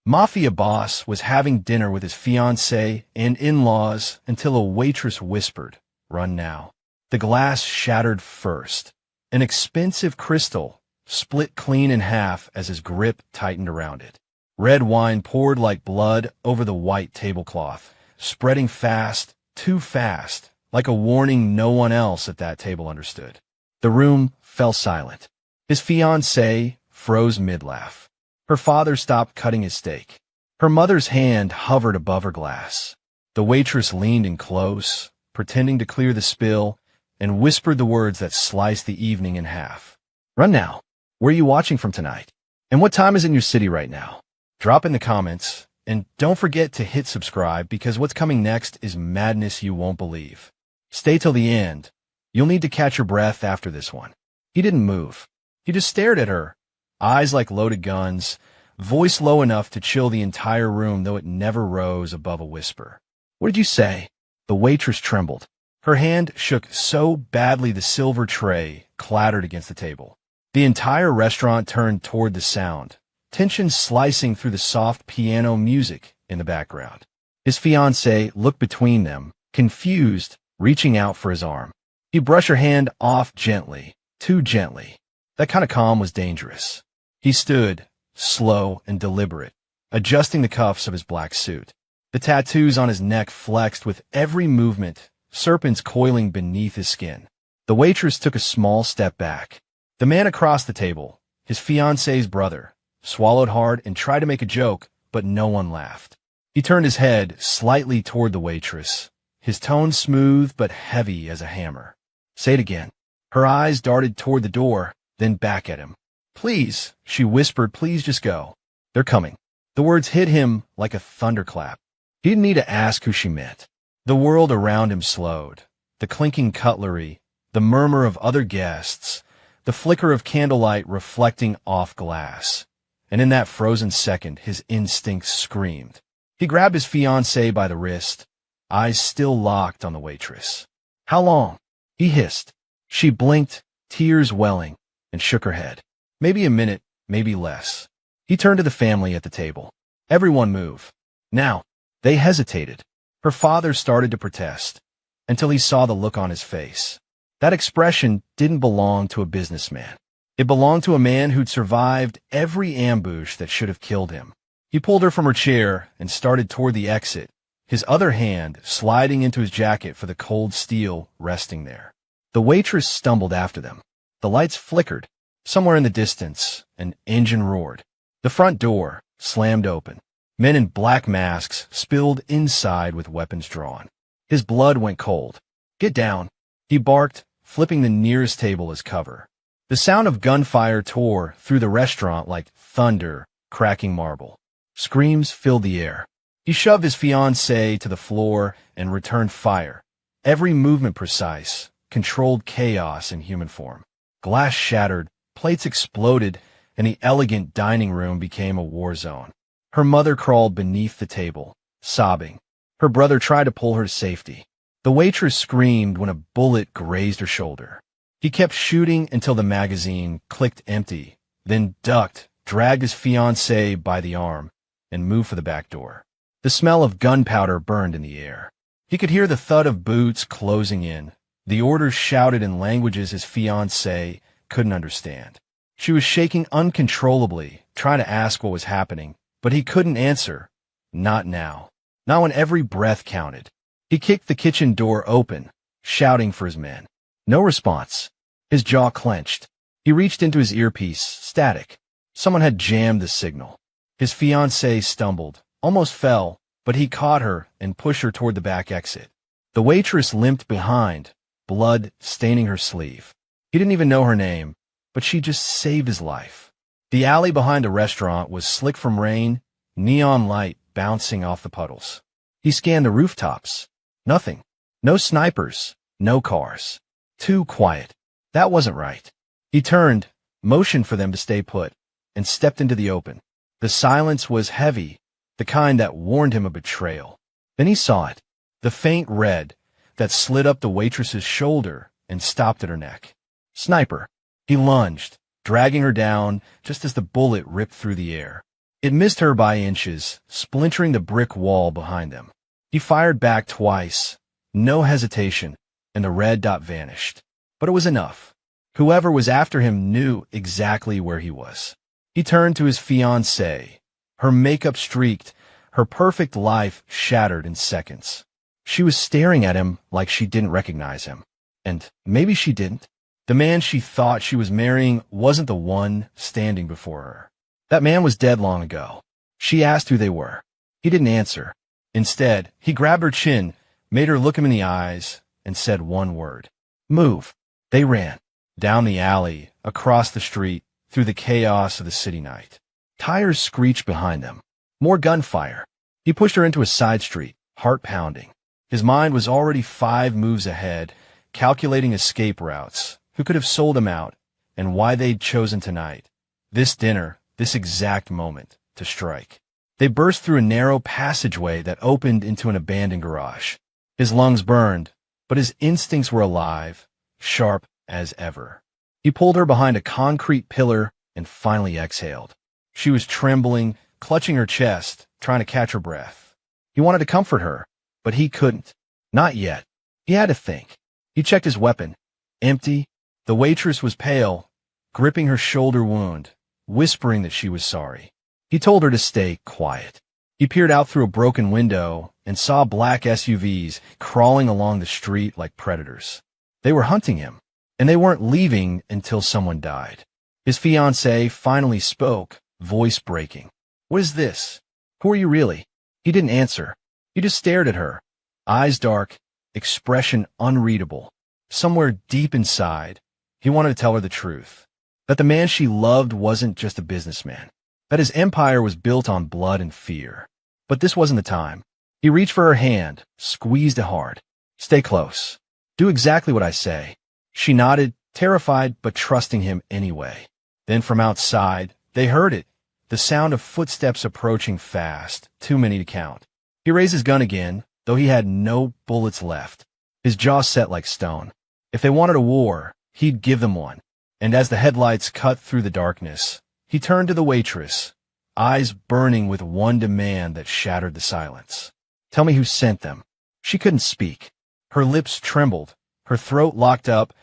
Mafia Boss was having dinner with his fiancée and in-laws until a waitress whispered, "Run now." The glass shattered first. An expensive crystal split clean in half as his grip tightened around it. Red wine poured like blood over the white tablecloth, spreading fast, too fast, like a warning no one else at that table understood. The room fell silent. His fiancée froze mid-laugh. Her father stopped cutting his steak. Her mother's hand hovered above her glass. The waitress leaned in close, pretending to clear the spill, and whispered the words that sliced the evening in half. "Run now. Where are you watching from tonight? And what time is it in your city right now? Drop in the comments, and don't forget to hit subscribe because what's coming next is madness you won't believe. Stay till the end. You'll need to catch your breath after this one." He didn't move. He just stared at her, eyes like loaded guns, voice low enough to chill the entire room though it never rose above a whisper. "What did you say?" The waitress trembled. Her hand shook so badly the silver tray clattered against the table. The entire restaurant turned toward the sound, tension slicing through the soft piano music in the background. His fiancée looked between them, confused, reaching out for his arm. He brushed her hand off gently, too gently. That kind of calm was dangerous. He stood, slow and deliberate, adjusting the cuffs of his black suit. The tattoos on his neck flexed with every movement, serpents coiling beneath his skin. The waitress took a small step back. The man across the table, his fiancée's brother, swallowed hard and tried to make a joke, but no one laughed. He turned his head slightly toward the waitress, his tone smooth but heavy as a hammer. "Say it again." Her eyes darted toward the door, then back at him. "Please," she whispered, "please just go. They're coming." The words hit him like a thunderclap. He didn't need to ask who she meant. The world around him slowed. The clinking cutlery, the murmur of other guests, the flicker of candlelight reflecting off glass. And in that frozen second, his instincts screamed. He grabbed his fiancée by the wrist, eyes still locked on the waitress. "How long?" he hissed. She blinked, tears welling, and shook her head. "Maybe a minute, maybe less." He turned to the family at the table. "Everyone move. Now." They hesitated. Her father started to protest, until he saw the look on his face. That expression didn't belong to a businessman. It belonged to a man who'd survived every ambush that should have killed him. He pulled her from her chair and started toward the exit, his other hand sliding into his jacket for the cold steel resting there. The waitress stumbled after them. The lights flickered. Somewhere in the distance, an engine roared. The front door slammed open. Men in black masks spilled inside with weapons drawn. His blood went cold. "Get down," he barked, flipping the nearest table as cover. The sound of gunfire tore through the restaurant like thunder cracking marble. Screams filled the air. He shoved his fiancée to the floor and returned fire. Every movement precise, controlled chaos in human form. Glass shattered, plates exploded, and the elegant dining room became a war zone. Her mother crawled beneath the table, sobbing. Her brother tried to pull her to safety. The waitress screamed when a bullet grazed her shoulder. He kept shooting until the magazine clicked empty, then ducked, dragged his fiancée by the arm, and moved for the back door. The smell of gunpowder burned in the air. He could hear the thud of boots closing in, the orders shouted in languages his fiancée couldn't understand. She was shaking uncontrollably, trying to ask what was happening, but he couldn't answer. Not now. Not when every breath counted. He kicked the kitchen door open, shouting for his men. No response. His jaw clenched. He reached into his earpiece, static. Someone had jammed the signal. His fiancée stumbled, almost fell, but he caught her and pushed her toward the back exit. The waitress limped behind, blood staining her sleeve. He didn't even know her name, but she just saved his life. The alley behind the restaurant was slick from rain, neon light bouncing off the puddles. He scanned the rooftops. Nothing. No snipers. No cars. Too quiet. That wasn't right. He turned, motioned for them to stay put, and stepped into the open. The silence was heavy, the kind that warned him of betrayal. Then he saw it, the faint red that slid up the waitress's shoulder and stopped at her neck. Sniper. He lunged, dragging her down just as the bullet ripped through the air. It missed her by inches, splintering the brick wall behind them. He fired back twice, no hesitation, and the red dot vanished. But it was enough. Whoever was after him knew exactly where he was. He turned to his fiancée, her makeup streaked, her perfect life shattered in seconds. She was staring at him like she didn't recognize him. And maybe she didn't. The man she thought she was marrying wasn't the one standing before her. That man was dead long ago. She asked who they were. He didn't answer. Instead, he grabbed her chin, made her look him in the eyes, and said one word. Move. They ran. Down the alley, across the street, through the chaos of the city night. Tires screeched behind them. More gunfire. He pushed her into a side street, heart pounding. His mind was already 5 moves ahead, calculating escape routes, who could have sold him out, and why they'd chosen tonight, this dinner, this exact moment, to strike. They burst through a narrow passageway that opened into an abandoned garage. His lungs burned, but his instincts were alive, sharp as ever. He pulled her behind a concrete pillar and finally exhaled. She was trembling, clutching her chest, trying to catch her breath. He wanted to comfort her, but he couldn't. Not yet. He had to think. He checked his weapon. Empty. The waitress was pale, gripping her shoulder wound, whispering that she was sorry. He told her to stay quiet. He peered out through a broken window and saw black SUVs crawling along the street like predators. They were hunting him, and they weren't leaving until someone died. His fiancée finally spoke, voice breaking. What is this? Who are you really? He didn't answer. He just stared at her, eyes dark, expression unreadable. Somewhere deep inside, he wanted to tell her the truth. That the man she loved wasn't just a businessman. That his empire was built on blood and fear. But this wasn't the time. He reached for her hand, squeezed it hard. Stay close. Do exactly what I say. She nodded, terrified but trusting him anyway. Then from outside, they heard it. The sound of footsteps approaching fast, too many to count. He raised his gun again, though he had no bullets left. His jaw set like stone. If they wanted a war, he'd give them one. And as the headlights cut through the darkness, he turned to the waitress, eyes burning with one demand that shattered the silence. Tell me who sent them. She couldn't speak. Her lips trembled, her throat locked up,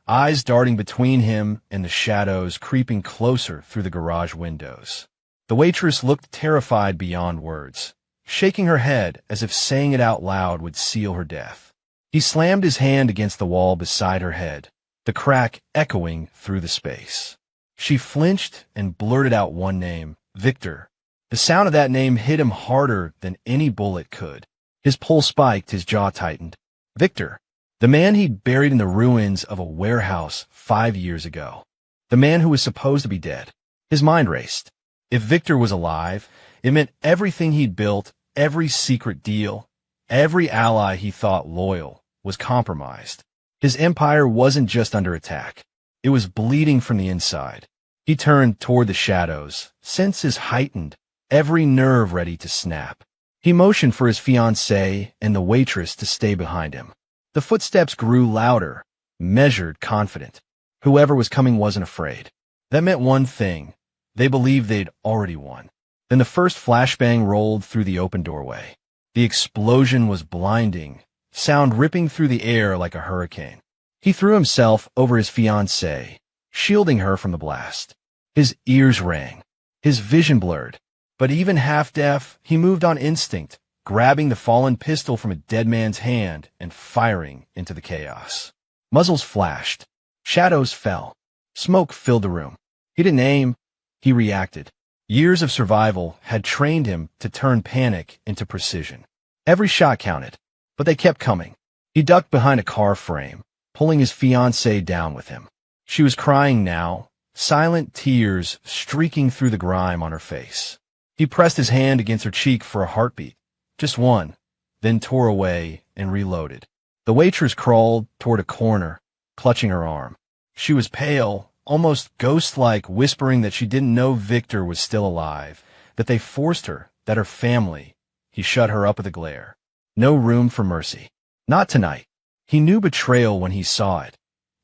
eyes darting between him and the shadows creeping closer through the garage windows. The waitress looked terrified beyond words, shaking her head as if saying it out loud would seal her death. He slammed his hand against the wall beside her head, the crack echoing through the space. She flinched and blurted out one name, Victor. The sound of that name hit him harder than any bullet could. His pulse spiked, his jaw tightened. Victor, the man he'd buried in the ruins of a warehouse 5 years ago. The man who was supposed to be dead. His mind raced. If Victor was alive, it meant everything he'd built, every secret deal, every ally he thought loyal, was compromised. His empire wasn't just under attack. It was bleeding from the inside. He turned toward the shadows, senses heightened, every nerve ready to snap. He motioned for his fiancée and the waitress to stay behind him. The footsteps grew louder, measured, confident. Whoever was coming wasn't afraid. That meant one thing. They believed they'd already won. Then the first flashbang rolled through the open doorway. The explosion was blinding, sound ripping through the air like a hurricane. He threw himself over his fiancée, shielding her from the blast. His ears rang, his vision blurred. But even half-deaf, he moved on instinct, grabbing the fallen pistol from a dead man's hand and firing into the chaos. Muzzles flashed. Shadows fell. Smoke filled the room. He didn't aim. He reacted. Years of survival had trained him to turn panic into precision. Every shot counted, but they kept coming. He ducked behind a car frame, pulling his fiancée down with him. She was crying now, silent tears streaking through the grime on her face. He pressed his hand against her cheek for a heartbeat, just one, then tore away and reloaded. The waitress crawled toward a corner, clutching her arm. She was pale, almost ghost-like, whispering that she didn't know Victor was still alive, that they forced her, that her family. He shut her up with a glare. No room for mercy. Not tonight. He knew betrayal when he saw it,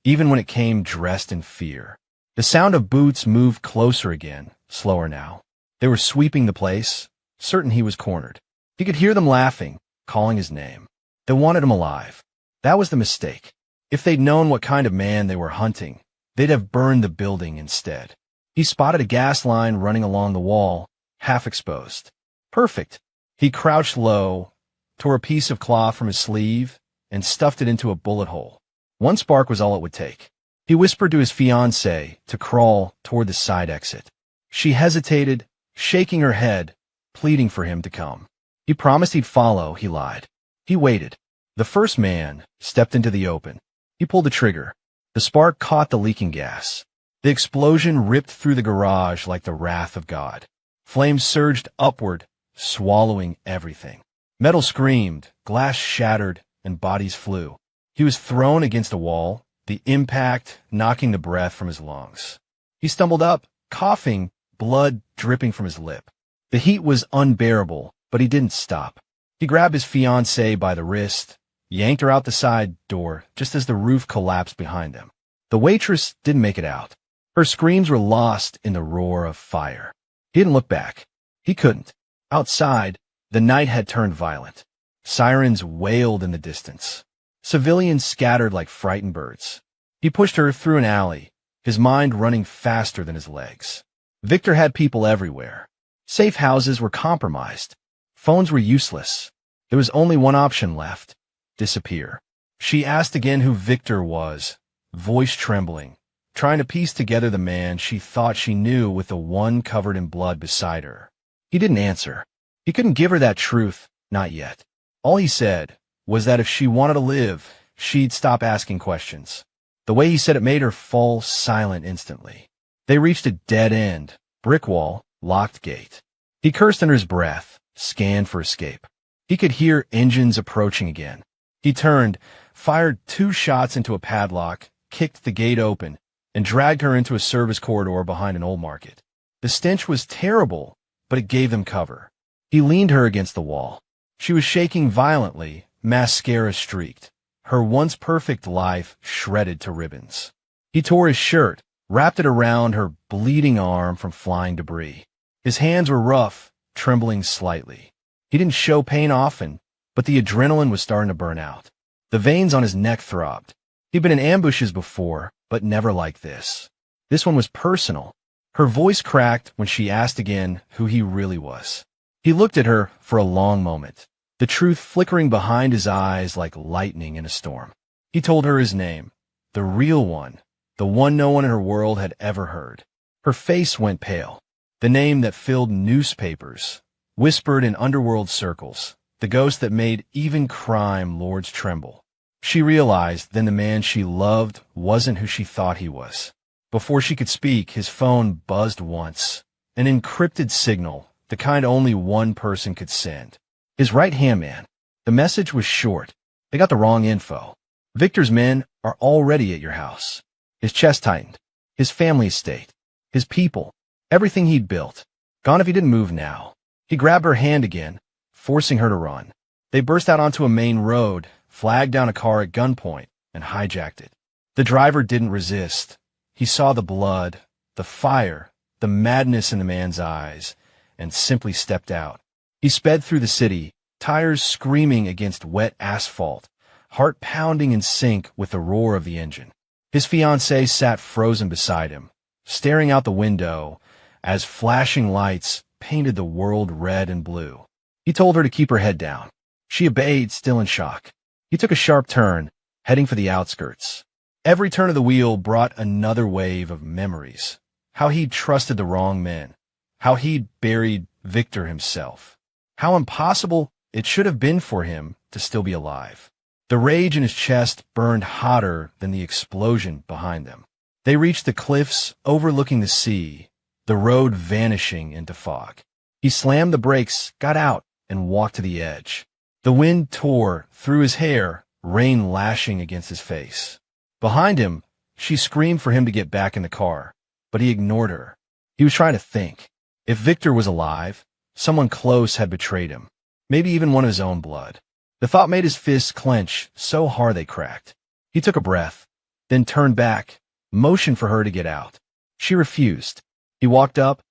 even when it came dressed in fear. The sound of boots moved closer again, slower now. They were sweeping the place, certain he was cornered. He could hear them laughing, calling his name. They wanted him alive. That was the mistake. If they'd known what kind of man they were hunting, they'd have burned the building instead. He spotted a gas line running along the wall, half exposed. Perfect. He crouched low, tore a piece of cloth from his sleeve, and stuffed it into a bullet hole. One spark was all it would take. He whispered to his fiancée to crawl toward the side exit. She hesitated, shaking her head, pleading for him to come. He promised he'd follow, he lied. He waited. The first man stepped into the open. He pulled the trigger. The spark caught the leaking gas. The explosion ripped through the garage like the wrath of God. Flames surged upward, swallowing everything. Metal screamed, glass shattered, and bodies flew. He was thrown against a wall, the impact knocking the breath from his lungs. He stumbled up, coughing, blood dripping from his lip. The heat was unbearable, but he didn't stop. He grabbed his fiancée by the wrist, yanked her out the side door just as the roof collapsed behind them. The waitress didn't make it out. Her screams were lost in the roar of fire. He didn't look back. He couldn't. Outside, the night had turned violent. Sirens wailed in the distance. Civilians scattered like frightened birds. He pushed her through an alley, his mind running faster than his legs. Victor had people everywhere. Safe houses were compromised. Phones were useless. There was only one option left: disappear. She asked again who Victor was, voice trembling, trying to piece together the man she thought she knew with the one covered in blood beside her. He didn't answer. He couldn't give her that truth, not yet. All he said was that if she wanted to live, she'd stop asking questions. The way he said it made her fall silent instantly. They reached a dead end, brick wall, locked gate. He cursed under his breath, scanned for escape. He could hear engines approaching again. He turned, fired 2 shots into a padlock, kicked the gate open, and dragged her into a service corridor behind an old market. The stench was terrible, but it gave them cover. He leaned her against the wall. She was shaking violently, mascara streaked, her once perfect life shredded to ribbons. He tore his shirt, wrapped it around her bleeding arm from flying debris. His hands were rough, trembling slightly. He didn't show pain often, but the adrenaline was starting to burn out. The veins on his neck throbbed. He'd been in ambushes before, but never like this. This one was personal. Her voice cracked when she asked again who he really was. He looked at her for a long moment, the truth flickering behind his eyes like lightning in a storm. He told her his name, the real one, the one no one in her world had ever heard. Her face went pale. The name that filled newspapers, whispered in underworld circles, the ghost that made even crime lords tremble. She realized then the man she loved wasn't who she thought he was. Before she could speak, his phone buzzed once, an encrypted signal, the kind only one person could send. His right-hand man. The message was short. They got the wrong info. Victor's men are already at your house. His chest tightened. His family estate. His people. Everything he'd built. Gone if he didn't move now. He grabbed her hand again, forcing her to run. They burst out onto a main road, flagged down a car at gunpoint, and hijacked it. The driver didn't resist. He saw the blood, the fire, the madness in the man's eyes, and simply stepped out. He sped through the city, tires screaming against wet asphalt, heart pounding in sync with the roar of the engine. His fiancée sat frozen beside him, staring out the window as flashing lights painted the world red and blue. He told her to keep her head down. She obeyed, still in shock. He took a sharp turn, heading for the outskirts. Every turn of the wheel brought another wave of memories. How he'd trusted the wrong men. How he'd buried Victor himself. How impossible it should have been for him to still be alive. The rage in his chest burned hotter than the explosion behind them. They reached the cliffs overlooking the sea, the road vanishing into fog. He slammed the brakes, got out, and walked to the edge. The wind tore through his hair, rain lashing against his face. Behind him, she screamed for him to get back in the car, but he ignored her. He was trying to think. If Victor was alive, someone close had betrayed him, maybe even one of his own blood. The thought made his fists clench so hard they cracked. He took a breath, then turned back, motioned for her to get out. She refused. He walked up,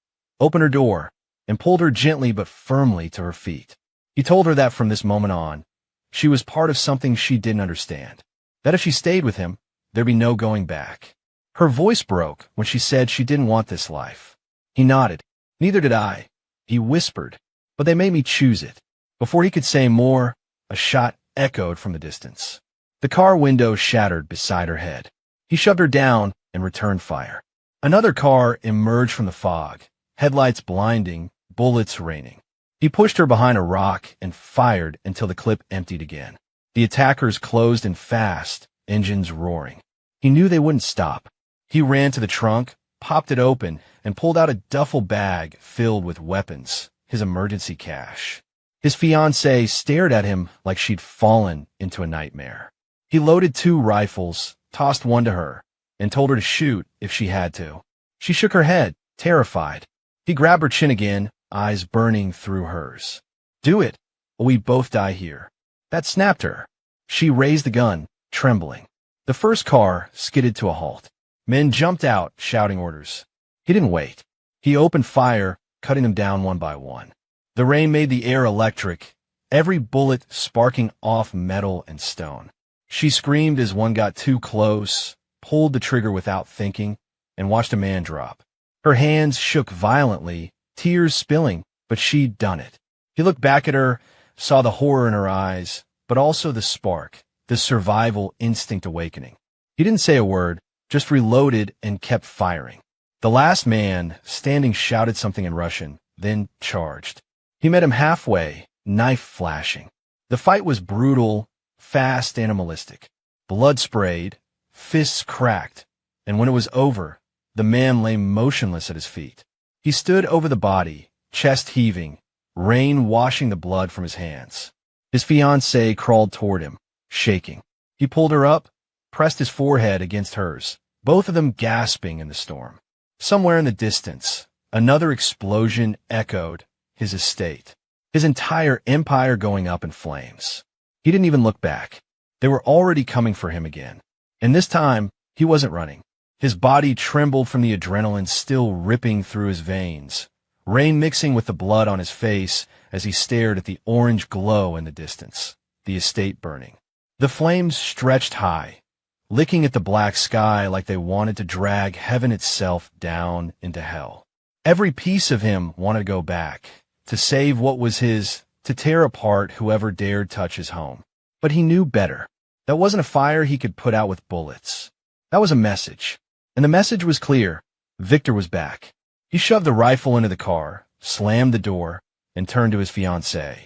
opened her door, and pulled her gently but firmly to her feet. He told her that from this moment on, she was part of something she didn't understand, that if she stayed with him, there'd be no going back. Her voice broke when she said she didn't want this life. He nodded. Neither did I. He whispered, but they made me choose it. Before he could say more, a shot echoed from the distance. The car window shattered beside her head. He shoved her down and returned fire. Another car emerged from the fog, headlights blinding, bullets raining. He pushed her behind a rock and fired until the clip emptied again. The attackers closed in fast, engines roaring. He knew they wouldn't stop. He ran to the trunk, popped it open, and pulled out a duffel bag filled with weapons, his emergency cash. His fiancée stared at him like she'd fallen into a nightmare. He loaded 2 rifles, tossed one to her, and told her to shoot if she had to. She shook her head, terrified. He grabbed her chin again, eyes burning through hers. Do it, or we both die here. That snapped her. She raised the gun, trembling. The first car skidded to a halt. Men jumped out, shouting orders. He didn't wait. He opened fire, cutting them down one by one. The rain made the air electric, every bullet sparking off metal and stone. She screamed as one got too close, pulled the trigger without thinking, and watched a man drop. Her hands shook violently, tears spilling, but she'd done it. He looked back at her, saw the horror in her eyes, but also the spark, the survival instinct awakening. He didn't say a word, just reloaded and kept firing. The last man, standing, shouted something in Russian, then charged. He met him halfway, knife flashing. The fight was brutal, fast, animalistic. Blood sprayed, fists cracked, and when it was over, the man lay motionless at his feet. He stood over the body, chest heaving, rain washing the blood from his hands. His fiancée crawled toward him, shaking. He pulled her up, pressed his forehead against hers, both of them gasping in the storm. Somewhere in the distance, another explosion echoed his estate, his entire empire going up in flames. He didn't even look back. They were already coming for him again. And this time, he wasn't running. His body trembled from the adrenaline still ripping through his veins, rain mixing with the blood on his face as he stared at the orange glow in the distance, the estate burning. The flames stretched high, licking at the black sky like they wanted to drag heaven itself down into hell. Every piece of him wanted to go back, to save what was his, to tear apart whoever dared touch his home. But he knew better. That wasn't a fire he could put out with bullets. That was a message. And the message was clear. Victor was back. He shoved the rifle into the car, slammed the door, and turned to his fiancée.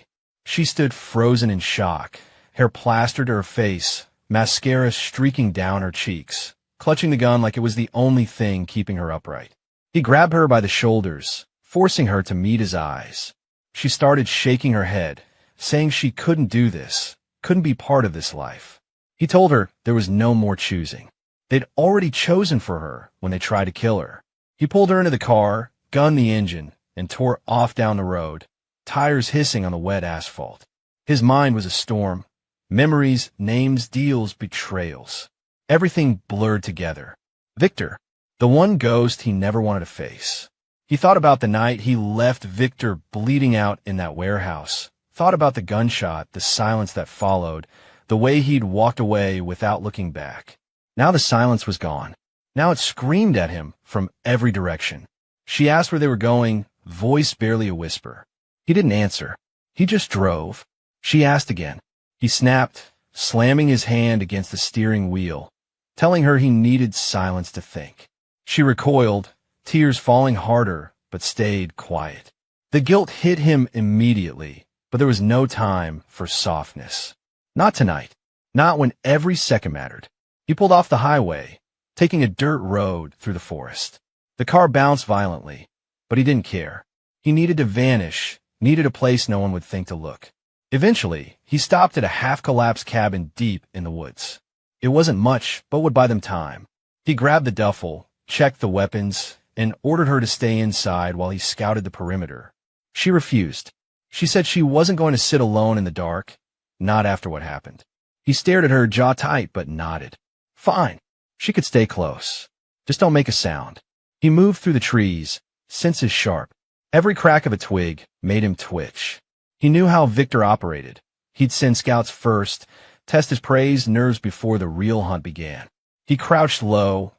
She stood frozen in shock, hair plastered to her face, mascara streaking down her cheeks, clutching the gun like it was the only thing keeping her upright. He grabbed her by the shoulders, forcing her to meet his eyes. She started shaking her head, saying she couldn't do this, couldn't be part of this life. He told her there was no more choosing. They'd already chosen for her when they tried to kill her. He pulled her into the car, gunned the engine, and tore off down the road, tires hissing on the wet asphalt. His mind was a storm. Memories, names, deals, betrayals. Everything blurred together. Victor, the one ghost he never wanted to face. He thought about the night he left Victor bleeding out in that warehouse. Thought about the gunshot, the silence that followed, the way he'd walked away without looking back. Now the silence was gone. Now it screamed at him from every direction. She asked where they were going, voice barely a whisper. He didn't answer. He just drove. She asked again. He snapped, slamming his hand against the steering wheel, telling her he needed silence to think. She recoiled, tears falling harder, but stayed quiet. The guilt hit him immediately, but there was no time for softness. Not tonight. Not when every second mattered. He pulled off the highway, taking a dirt road through the forest. The car bounced violently, but he didn't care. He needed to vanish, needed a place no one would think to look. Eventually, he stopped at a half-collapsed cabin deep in the woods. It wasn't much, but would buy them time. He grabbed the duffel, checked the weapons, and ordered her to stay inside while he scouted the perimeter. She refused. She said she wasn't going to sit alone in the dark, not after what happened. He stared at her, jaw tight, but nodded. Fine. She could stay close. Just don't make a sound. He moved through the trees, senses sharp. Every crack of a twig made him twitch. He knew how Victor operated. He'd send scouts first, test his prey's nerves before the real hunt began. He crouched low,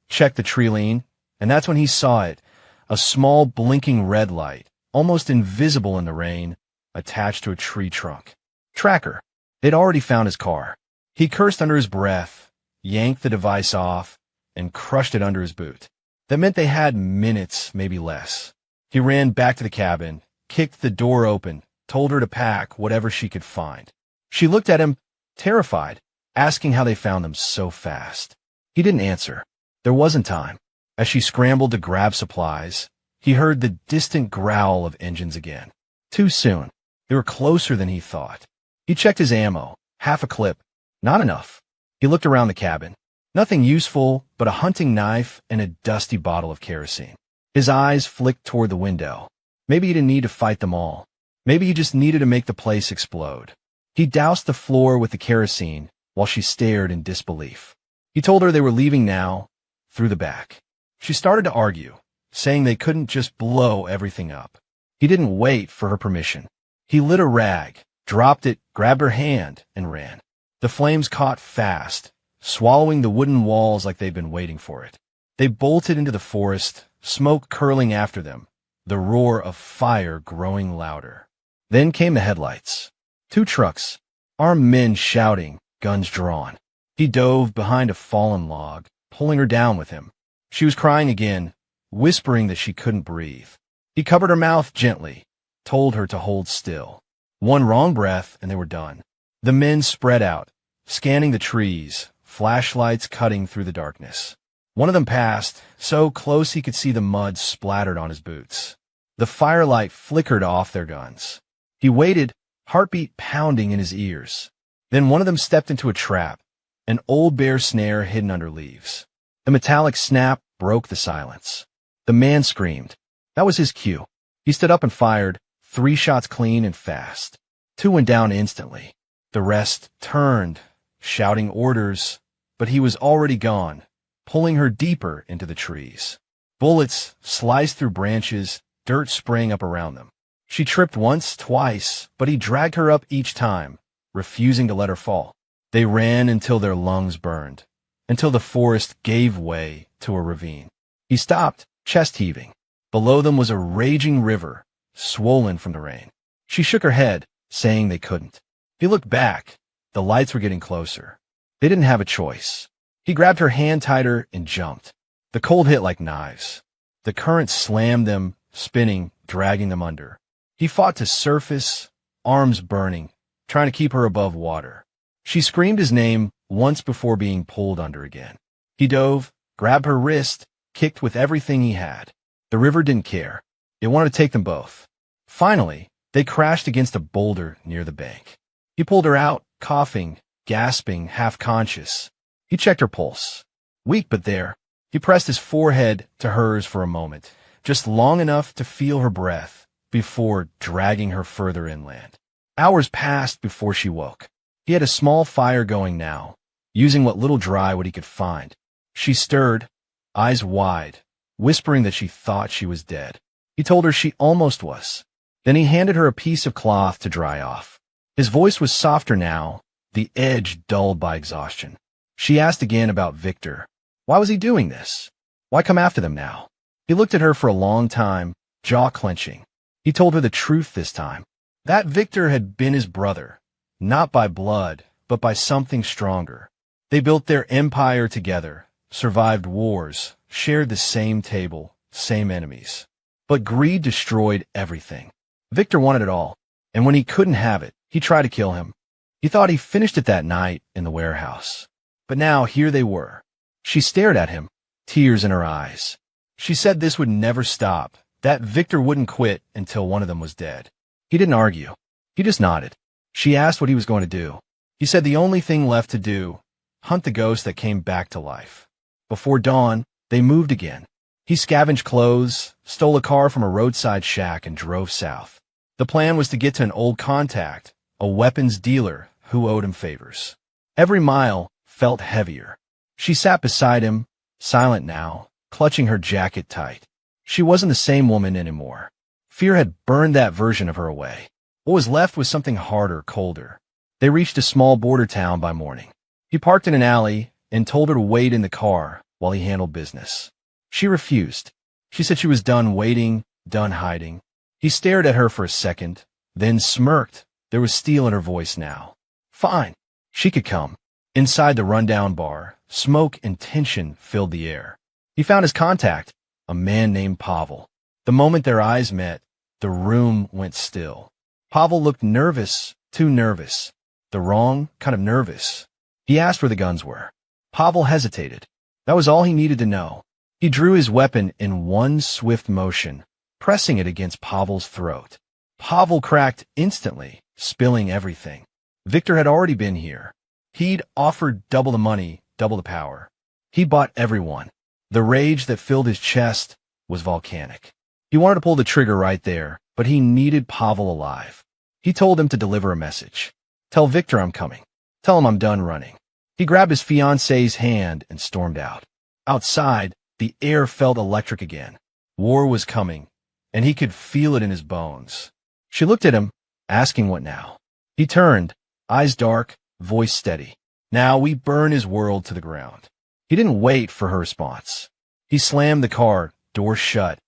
checked the tree lean, and that's when he saw it, a small blinking red light, almost invisible in the rain, attached to a tree trunk. Tracker. They'd already found his car. He cursed under his breath, yanked the device off, and crushed it under his boot. That meant they had minutes, maybe less. He ran back to the cabin, kicked the door open, told her to pack whatever she could find. She looked at him, terrified, asking how they found them so fast. He didn't answer. There wasn't time. As she scrambled to grab supplies, he heard the distant growl of engines again. Too soon. They were closer than he thought. He checked his ammo. Half a clip. Not enough. He looked around the cabin. Nothing useful but a hunting knife and a dusty bottle of kerosene. His eyes flicked toward the window. Maybe he didn't need to fight them all. Maybe he just needed to make the place explode. He doused the floor with the kerosene while she stared in disbelief. He told her they were leaving now, through the back. She started to argue, saying they couldn't just blow everything up. He didn't wait for her permission. He lit a rag, dropped it, grabbed her hand, and ran. The flames caught fast, swallowing the wooden walls like they'd been waiting for it. They bolted into the forest, smoke curling after them, the roar of fire growing louder. Then came the headlights. 2 trucks, armed men shouting, guns drawn. He dove behind a fallen log, pulling her down with him. She was crying again, whispering that she couldn't breathe. He covered her mouth gently, told her to hold still. One wrong breath and they were done. The men spread out, scanning the trees, flashlights cutting through the darkness. One of them passed, so close he could see the mud splattered on his boots. The firelight flickered off their guns. He waited, heartbeat pounding in his ears. Then one of them stepped into a trap, an old bear snare hidden under leaves. The metallic snap broke the silence. The man screamed. That was his cue. He stood up and fired, 3 shots clean and fast. 2 went down instantly. The rest turned, shouting orders, but he was already gone, pulling her deeper into the trees. Bullets sliced through branches, dirt spraying up around them. She tripped once, twice, but he dragged her up each time, refusing to let her fall. They ran until their lungs burned, until the forest gave way to a ravine. He stopped, chest heaving. Below them was a raging river, swollen from the rain. She shook her head, saying they couldn't. He looked back. The lights were getting closer. They didn't have a choice. He grabbed her hand tighter and jumped. The cold hit like knives. The current slammed them, spinning, dragging them under. He fought to surface, arms burning, trying to keep her above water. She screamed his name once before being pulled under again. He dove, grabbed her wrist, kicked with everything he had. The river didn't care. It wanted to take them both. Finally, they crashed against a boulder near the bank. He pulled her out, coughing, gasping, half-conscious. He checked her pulse. Weak but there. He pressed his forehead to hers for a moment, just long enough to feel her breath, before dragging her further inland. Hours passed before she woke. He had a small fire going now, using what little dry wood he could find. She stirred, eyes wide, whispering that she thought she was dead. He told her she almost was. Then he handed her a piece of cloth to dry off. His voice was softer now, the edge dulled by exhaustion. She asked again about Victor. Why was he doing this? Why come after them now? He looked at her for a long time, jaw clenching. He told her the truth this time. That Victor had been his brother, not by blood, but by something stronger. They built their empire together, survived wars, shared the same table, same enemies. But greed destroyed everything. Victor wanted it all, and when he couldn't have it, he tried to kill him. He thought he finished it that night in the warehouse. But now here they were. She stared at him, tears in her eyes. She said this would never stop, that Victor wouldn't quit until one of them was dead. He didn't argue. He just nodded. She asked what he was going to do. He said the only thing left to do, hunt the ghost that came back to life. Before dawn, they moved again. He scavenged clothes, stole a car from a roadside shack, and drove south. The plan was to get to an old contact, a weapons dealer who owed him favors. Every mile felt heavier. She sat beside him, silent now, clutching her jacket tight. She wasn't the same woman anymore. Fear had burned that version of her away. What was left was something harder, colder. They reached a small border town by morning. He parked in an alley and told her to wait in the car while he handled business. She refused. She said she was done waiting, done hiding. He stared at her for a second, then smirked. There was steel in her voice now. Fine. She could come. Inside the rundown bar, smoke and tension filled the air. He found his contact, a man named Pavel. The moment their eyes met, the room went still. Pavel looked nervous, too nervous. The wrong kind of nervous. He asked where the guns were. Pavel hesitated. That was all he needed to know. He drew his weapon in one swift motion, pressing it against Pavel's throat. Pavel cracked instantly, spilling everything. Victor had already been here. He'd offered double the money, double the power. He bought everyone. The rage that filled his chest was volcanic. He wanted to pull the trigger right there, but he needed Pavel alive. He told him to deliver a message. Tell Victor I'm coming. Tell him I'm done running. He grabbed his fiancée's hand and stormed out. Outside, the air felt electric again. War was coming, and he could feel it in his bones. She looked at him, asking what now. He turned, eyes dark, voice steady. Now we burn his world to the ground. He didn't wait for her response. He slammed the car, door shut,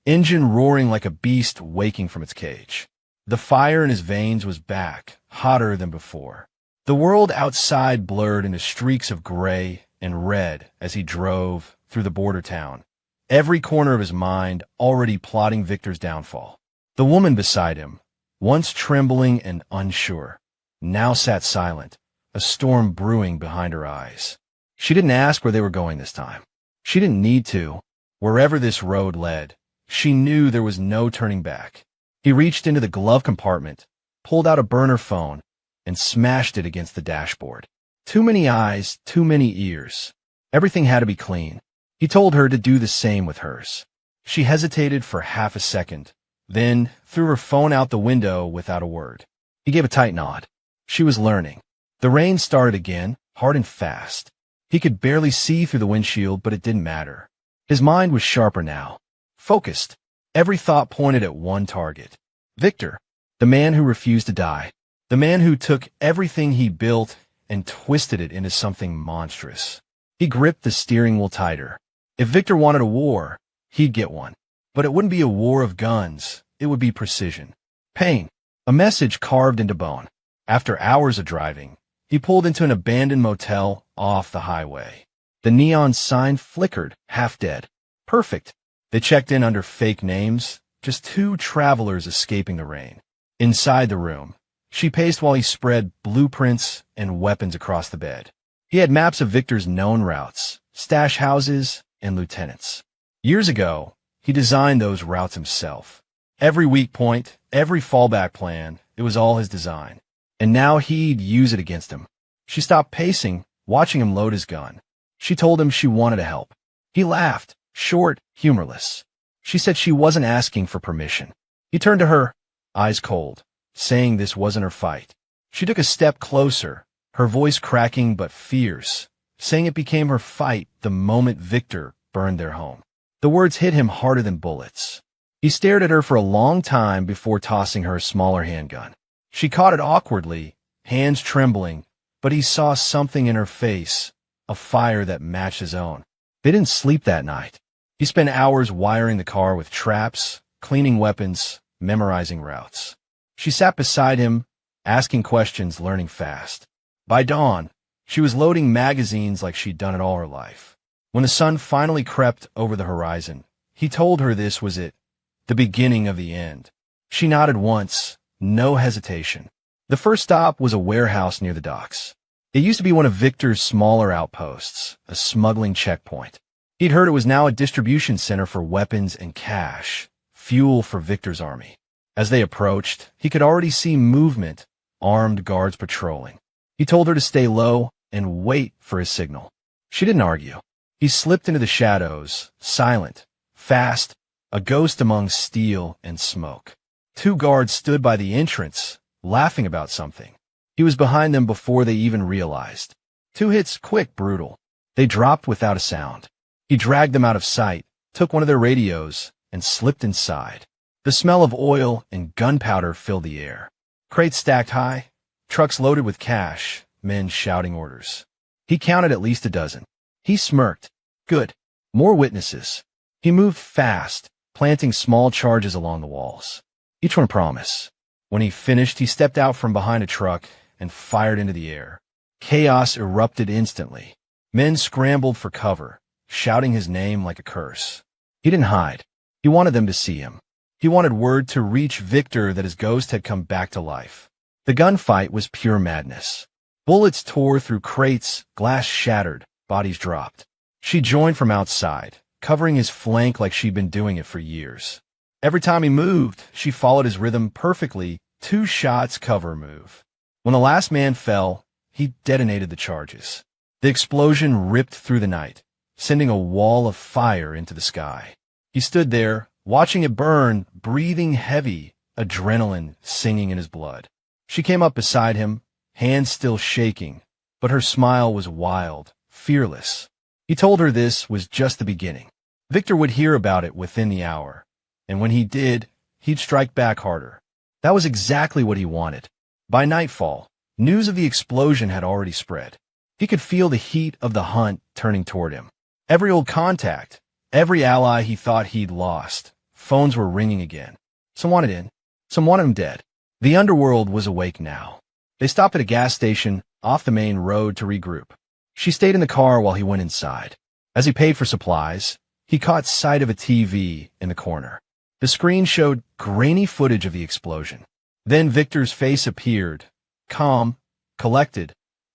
engine roaring like a beast waking from its cage. The fire in his veins was back, hotter than before. The world outside blurred into streaks of gray and red as he drove through the border town, every corner of his mind already plotting Victor's downfall. The woman beside him, once trembling and unsure, now sat silent, a storm brewing behind her eyes. She didn't ask where they were going this time. She didn't need to. Wherever this road led, she knew there was no turning back. He reached into the glove compartment, pulled out a burner phone, and smashed it against the dashboard. Too many eyes, too many ears. Everything had to be clean. He told her to do the same with hers. She hesitated for half a second, then threw her phone out the window without a word. He gave a tight nod. She was learning. The rain started again, hard and fast. He could barely see through the windshield, but it didn't matter. His mind was sharper now, focused. Every thought pointed at one target. Victor, the man who refused to die. The man who took everything he built and twisted it into something monstrous. He gripped the steering wheel tighter. If Victor wanted a war, he'd get one. But it wouldn't be a war of guns. It would be precision. Pain. A message carved into bone. After hours of driving, he pulled into an abandoned motel off the highway. The neon sign flickered, half dead. Perfect. They checked in under fake names, just two travelers escaping the rain. Inside the room, she paced while he spread blueprints and weapons across the bed. He had maps of Victor's known routes, stash houses, and lieutenants. Years ago, he designed those routes himself. Every weak point, every fallback plan, it was all his design. And now he'd use it against him. She stopped pacing, watching him load his gun. She told him she wanted to help. He laughed, short, humorless. She said she wasn't asking for permission. He turned to her, eyes cold, saying this wasn't her fight. She took a step closer, her voice cracking but fierce, saying it became her fight the moment Victor burned their home. The words hit him harder than bullets. He stared at her for a long time before tossing her a smaller handgun. She caught it awkwardly, hands trembling, but he saw something in her face, a fire that matched his own. They didn't sleep that night. He spent hours wiring the car with traps, cleaning weapons, memorizing routes. She sat beside him, asking questions, learning fast. By dawn, she was loading magazines like she'd done it all her life. When the sun finally crept over the horizon, he told her this was it, the beginning of the end. She nodded once, no hesitation. The first stop was a warehouse near the docks. It used to be one of Victor's smaller outposts, a smuggling checkpoint. He'd heard it was now a distribution center for weapons and cash, fuel for Victor's army. As they approached, he could already see movement, armed guards patrolling. He told her to stay low and wait for his signal. She didn't argue. He slipped into the shadows, silent, fast, a ghost among steel and smoke. Two guards stood by the entrance, laughing about something. He was behind them before they even realized. 2 hits, quick, brutal. They dropped without a sound. He dragged them out of sight, took one of their radios, and slipped inside. The smell of oil and gunpowder filled the air. Crates stacked high, trucks loaded with cash, men shouting orders. He counted at least a dozen. He smirked. Good. More witnesses. He moved fast, planting small charges along the walls. Each one a promise. When he finished, he stepped out from behind a truck and fired into the air. Chaos erupted instantly. Men scrambled for cover, shouting his name like a curse. He didn't hide. He wanted them to see him. He wanted word to reach Victor that his ghost had come back to life. The gunfight was pure madness. Bullets tore through crates, glass shattered, bodies dropped. She joined from outside, covering his flank like she'd been doing it for years. Every time he moved, she followed his rhythm perfectly, 2 shots cover move. When the last man fell, he detonated the charges. The explosion ripped through the night, sending a wall of fire into the sky. He stood there, watching it burn, breathing heavy, adrenaline singing in his blood. She came up beside him, hands still shaking, but her smile was wild, fearless. He told her this was just the beginning. Victor would hear about it within the hour, and when he did, he'd strike back harder. That was exactly what he wanted. By nightfall, news of the explosion had already spread. He could feel the heat of the hunt turning toward him. Every old contact, every ally he thought he'd lost, phones were ringing again. Some wanted in, some wanted him dead. The underworld was awake now. They stopped at a gas station off the main road to regroup. She stayed in the car while he went inside. As he paid for supplies, he caught sight of a TV in the corner. The screen showed grainy footage of the explosion. Then Victor's face appeared, calm, collected,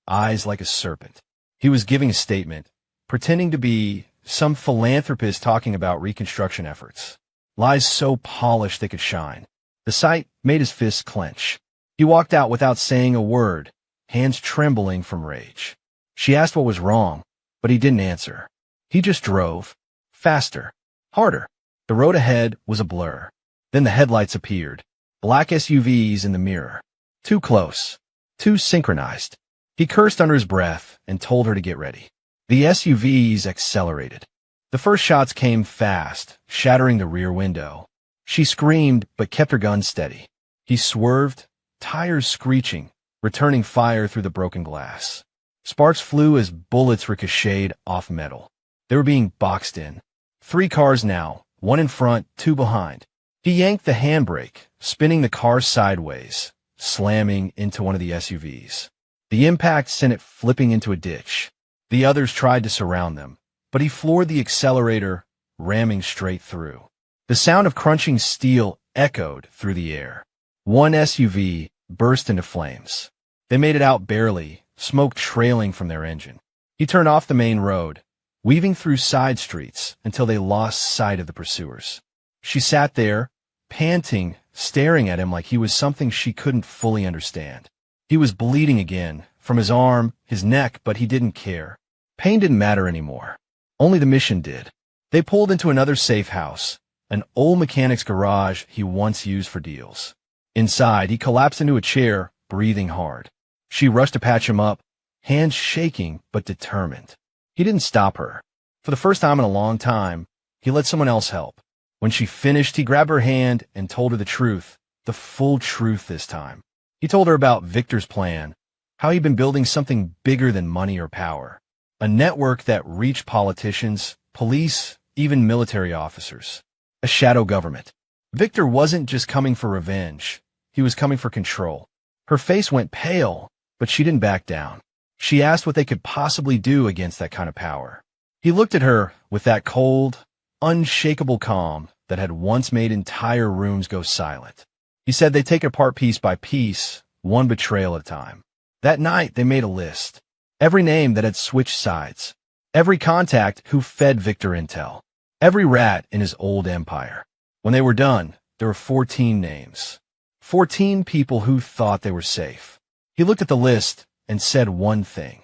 eyes like a serpent. He was giving a statement, pretending to be some philanthropist talking about reconstruction efforts. Lies so polished they could shine. The sight made his fists clench. He walked out without saying a word, hands trembling from rage. She asked what was wrong, but he didn't answer. He just drove. Faster. Harder. The road ahead was a blur. Then the headlights appeared. Black SUVs in the mirror. Too close. Too synchronized. He cursed under his breath and told her to get ready. The SUVs accelerated. The first shots came fast, shattering the rear window. She screamed but kept her gun steady. He swerved, tires screeching, returning fire through the broken glass. Sparks flew as bullets ricocheted off metal. They were being boxed in. 3 cars now, 1 in front, 2 behind. He yanked the handbrake, spinning the car sideways, slamming into one of the SUVs. The impact sent it flipping into a ditch. The others tried to surround them, but he floored the accelerator, ramming straight through. The sound of crunching steel echoed through the air. One SUV burst into flames. They made it out barely, smoke trailing from their engine. He turned off the main road, weaving through side streets until they lost sight of the pursuers. She sat there, panting, staring at him like he was something she couldn't fully understand. He was bleeding again, from his arm, his neck, but he didn't care. Pain didn't matter anymore. Only the mission did. They pulled into another safe house, an old mechanic's garage he once used for deals. Inside, he collapsed into a chair, breathing hard. She rushed to patch him up, hands shaking but determined. He didn't stop her. For the first time in a long time, he let someone else help. When she finished, he grabbed her hand and told her the truth, the full truth this time. He told her about Victor's plan, how he'd been building something bigger than money or power, a network that reached politicians, police, even military officers, a shadow government. Victor wasn't just coming for revenge. He was coming for control. Her face went pale, but she didn't back down. She asked what they could possibly do against that kind of power. He looked at her with that cold, unshakable calm that had once made entire rooms go silent. He said they'd take it apart piece by piece, one betrayal at a time. That night, they made a list. Every name that had switched sides. Every contact who fed Victor intel. Every rat in his old empire. When they were done, there were 14 names. 14 people who thought they were safe. He looked at the list and said one thing.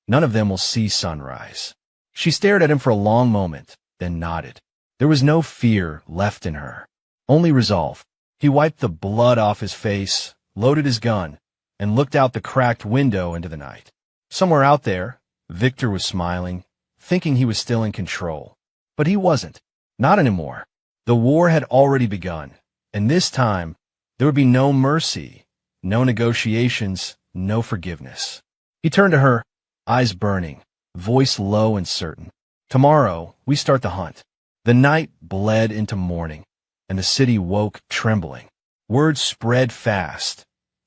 None of them will see sunrise. She stared at him for a long moment, then nodded. There was no fear left in her. Only resolve. He wiped the blood off his face, loaded his gun, and looked out the cracked window into the night. Somewhere out there, Victor was smiling, thinking he was still in control. But he wasn't. Not anymore. The war had already begun, And this time, there would be no mercy, no negotiations, no forgiveness. He turned to her, eyes burning, voice low and certain. Tomorrow, we start the hunt. The night bled into morning, and the city woke trembling. Word spread fast.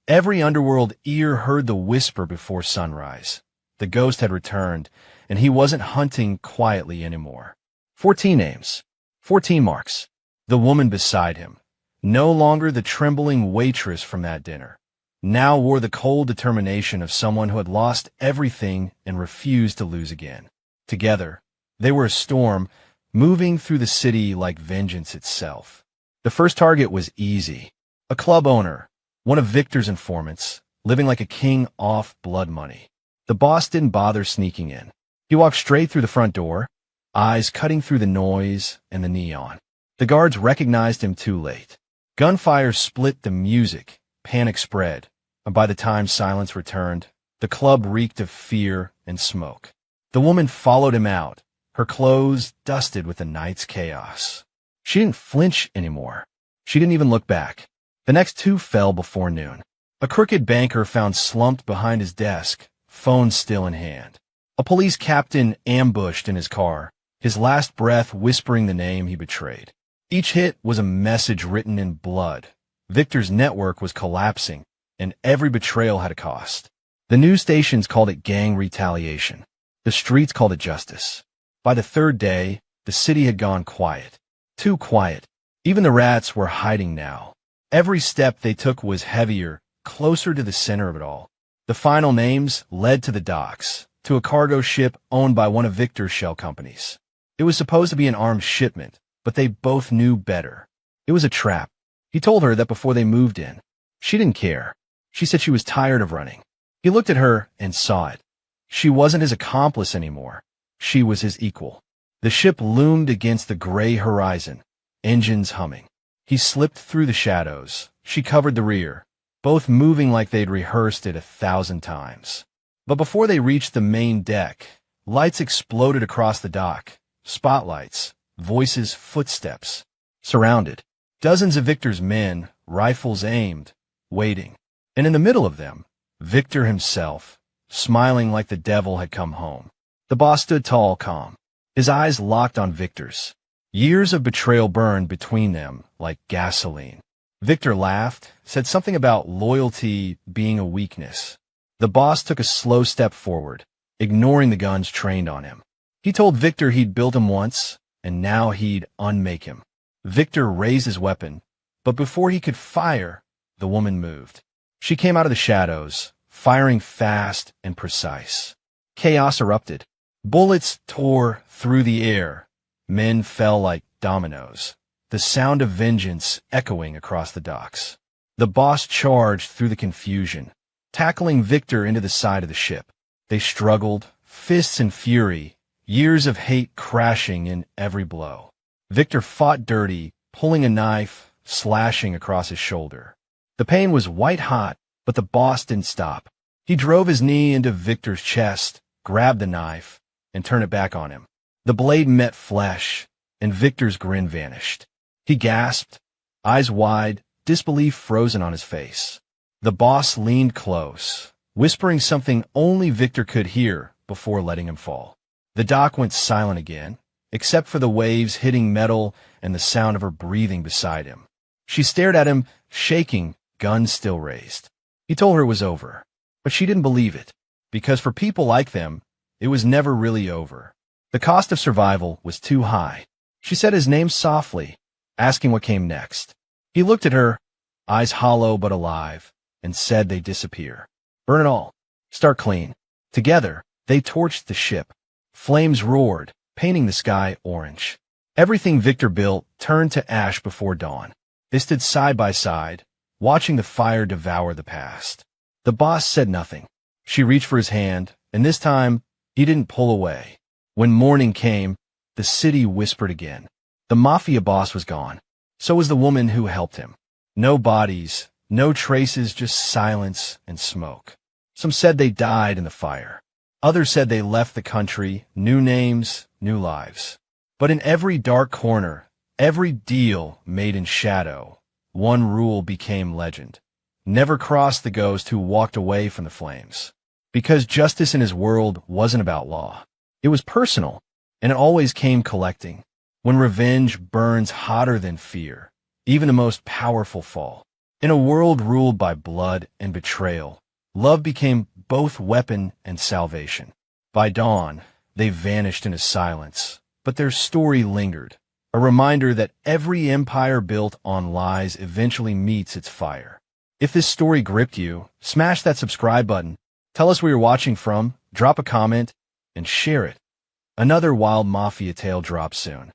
Every underworld ear heard the whisper before sunrise. The ghost had returned, and he wasn't hunting quietly anymore. 14 names. 14 marks. The woman beside him, no longer the trembling waitress from that dinner, now wore the cold determination of someone who had lost everything and refused to lose again. Together, they were a storm, moving through the city like vengeance itself. The first target was easy. A club owner, one of Victor's informants, living like a king off blood money. The boss didn't bother sneaking in. He walked straight through the front door, eyes cutting through the noise and the neon. The guards recognized him too late. Gunfire split the music, panic spread, and by the time silence returned, the club reeked of fear and smoke. The woman followed him out, her clothes dusted with the night's chaos. She didn't flinch anymore. She didn't even look back. The next two fell before noon. A crooked banker found slumped behind his desk, phone still in hand. A police captain ambushed in his car, his last breath whispering the name he betrayed. Each hit was a message written in blood. Victor's network was collapsing, and every betrayal had a cost. The news stations called it gang retaliation. The streets called it justice. By the third day, the city had gone quiet. Too quiet. Even the rats were hiding now. Every step they took was heavier, closer to the center of it all. The final names led to the docks, to a cargo ship owned by one of Victor's shell companies. It was supposed to be an armed shipment, but they both knew better. It was a trap. He told her that before they moved in. She didn't care. She said she was tired of running. He looked at her and saw it. She wasn't his accomplice anymore. She was his equal. The ship loomed against the gray horizon, engines humming. He slipped through the shadows. She covered the rear, both moving like they'd rehearsed it 1,000 times. But before they reached the main deck, lights exploded across the dock. Spotlights, voices, footsteps. Surrounded. Dozens of Victor's men, rifles aimed, waiting. And in the middle of them, Victor himself, smiling like the devil had come home. The boss stood tall, calm, his eyes locked on Victor's. Years of betrayal burned between them like gasoline. Victor laughed, said something about loyalty being a weakness. The boss took a slow step forward, ignoring the guns trained on him. He told Victor he'd built him once, and now he'd unmake him. Victor raised his weapon, but before he could fire, the woman moved. She came out of the shadows, firing fast and precise. Chaos erupted. Bullets tore through the air. Men fell like dominoes, the sound of vengeance echoing across the docks. The boss charged through the confusion, tackling Victor into the side of the ship. They struggled, fists in fury, years of hate crashing in every blow. Victor fought dirty, pulling a knife, slashing across his shoulder. The pain was white-hot, but the boss didn't stop. He drove his knee into Victor's chest, grabbed the knife, and turned it back on him. The blade met flesh, and Victor's grin vanished. He gasped, eyes wide, disbelief frozen on his face. The boss leaned close, whispering something only Victor could hear before letting him fall. The dock went silent again, except for the waves hitting metal and the sound of her breathing beside him. She stared at him, shaking, gun still raised. He told her it was over, but she didn't believe it, because for people like them, it was never really over. The cost of survival was too high. She said his name softly, asking what came next. He looked at her, eyes hollow but alive, and said they'd disappear. Burn it all. Start clean. Together, they torched the ship. Flames roared, painting the sky orange. Everything Victor built turned to ash before dawn. They stood side by side, watching the fire devour the past. The boss said nothing. She reached for his hand, and this time, he didn't pull away. When morning came, the city whispered again. The Mafia boss was gone. So was the woman who helped him. No bodies, no traces, just silence and smoke. Some said they died in the fire. Others said they left the country, new names, new lives. But in every dark corner, every deal made in shadow, one rule became legend. Never cross the ghost who walked away from the flames. Because justice in his world wasn't about law. It was personal, and it always came collecting. When revenge burns hotter than fear, even the most powerful fall. In a world ruled by blood and betrayal, love became both weapon and salvation. By dawn, they vanished into silence, but their story lingered, a reminder that every empire built on lies eventually meets its fire. If this story gripped you, smash that subscribe button, tell us where you're watching from, drop a comment, and share it. Another wild mafia tale drops soon.